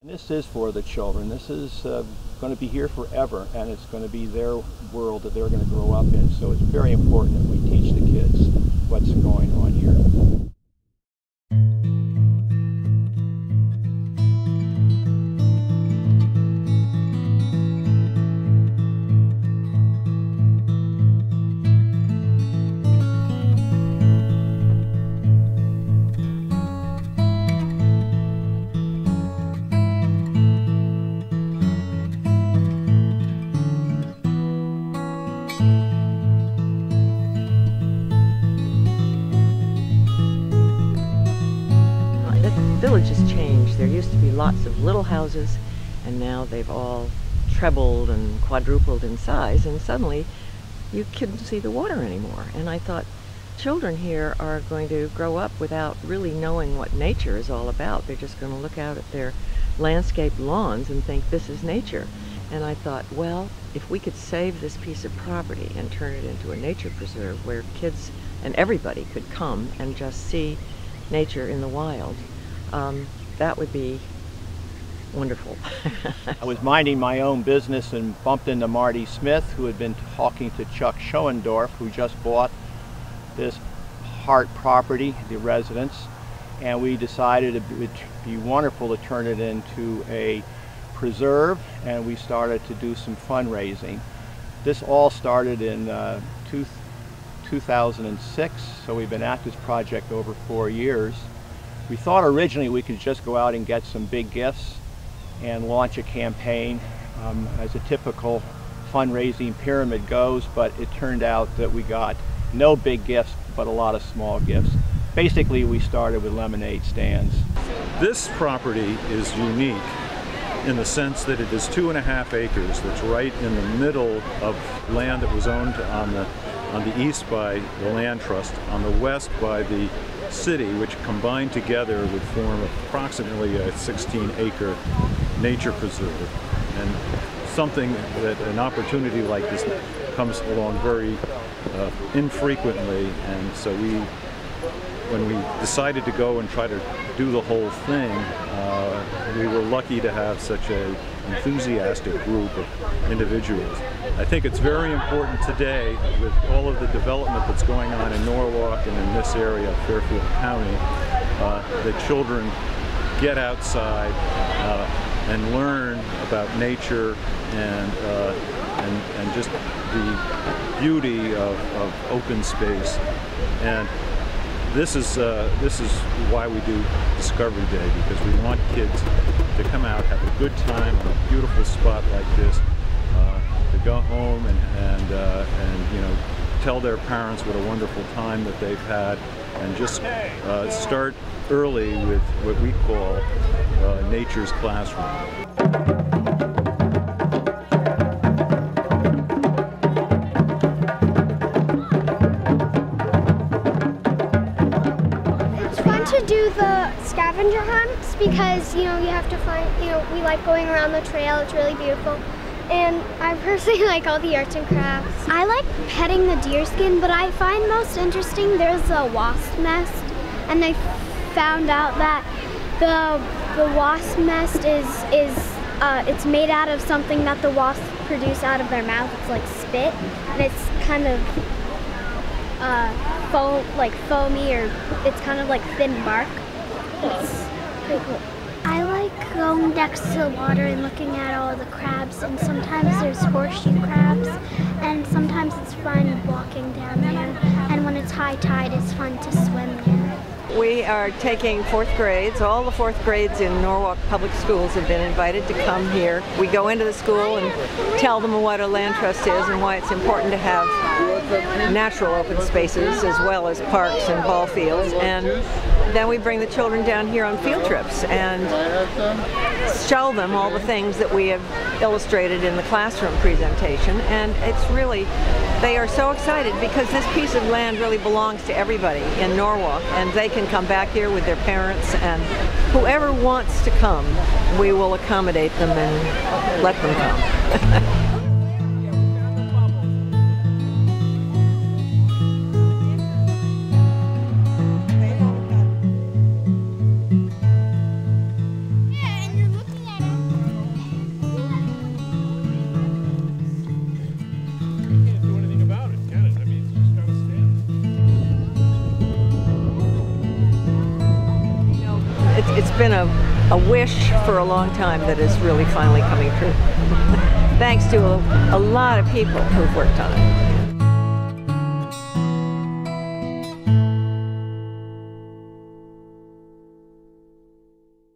This is for the children. This is going to be here forever, and it's going to be their world that they're going to grow up in. So it's very important that we teach the kids what's going on here. The village has changed. There used to be lots of little houses, and now they've all trebled and quadrupled in size, and suddenly you couldn't see the water anymore. And I thought, children here are going to grow up without really knowing what nature is all about. They're just going to look out at their landscaped lawns and think this is nature. And I thought, well, if we could save this piece of property and turn it into a nature preserve where kids and everybody could come and just see nature in the wild, that would be wonderful. I was minding my own business and bumped into Marty Smith, who had been talking to Chuck Schoendorf, who just bought this Hart property, the residence, and we decided it would be wonderful to turn it into a preserve, and we started to do some fundraising. This all started in 2006, so we've been at this project over 4 years. We thought originally we could just go out and get some big gifts and launch a campaign as a typical fundraising pyramid goes, but it turned out that we got no big gifts but a lot of small gifts. Basically, we started with lemonade stands. This property is unique in the sense that it is 2.5 acres that's right in the middle of land that was owned on the east by the land trust, on the west by the city, which combined together would form approximately a 16-acre nature preserve. And something that an opportunity like this comes along very infrequently, and so when we decided to go and try to do the whole thing, we were lucky to have such an enthusiastic group of individuals. I think it's very important today, with all of the development that's going on in Norwalk and in this area of Fairfield County, that children get outside and learn about nature and just the beauty of open space. And this is why we do Discovery Day, because we want kids to come out, have a good time on a beautiful spot like this, to go home and you know, tell their parents what a wonderful time that they've had, and just start early with what we call Nature's Classroom. To do the scavenger hunts because, you know, you have to find, you know, we like going around the trail. It's really beautiful. And I personally like all the arts and crafts. I like petting the deer skin, but I find most interesting there's a wasp nest, and they found out that the wasp nest is it's made out of something that the wasps produce out of their mouth. It's like spit, and it's kind of foamy, or it's kind of like thin bark. It's pretty cool. I like going next to the water and looking at all the crabs, and sometimes there's horseshoe crabs, and sometimes it's fun walking down there, and when it's high tide it's fun to swim there. We are taking 4th grades. All the 4th grades in Norwalk Public Schools have been invited to come here. We go into the school and tell them what a land trust is and why it's important to have natural open spaces as well as parks and ball fields. And then we bring the children down here on field trips and show them all the things that we have illustrated in the classroom presentation. And it's really, they are so excited because this piece of land really belongs to everybody in Norwalk, and they can come back here with their parents, and whoever wants to come, we will accommodate them and let them come. Yeah, and you're looking at a wish for a long time that is really finally coming true. Thanks to a lot of people who've worked on it.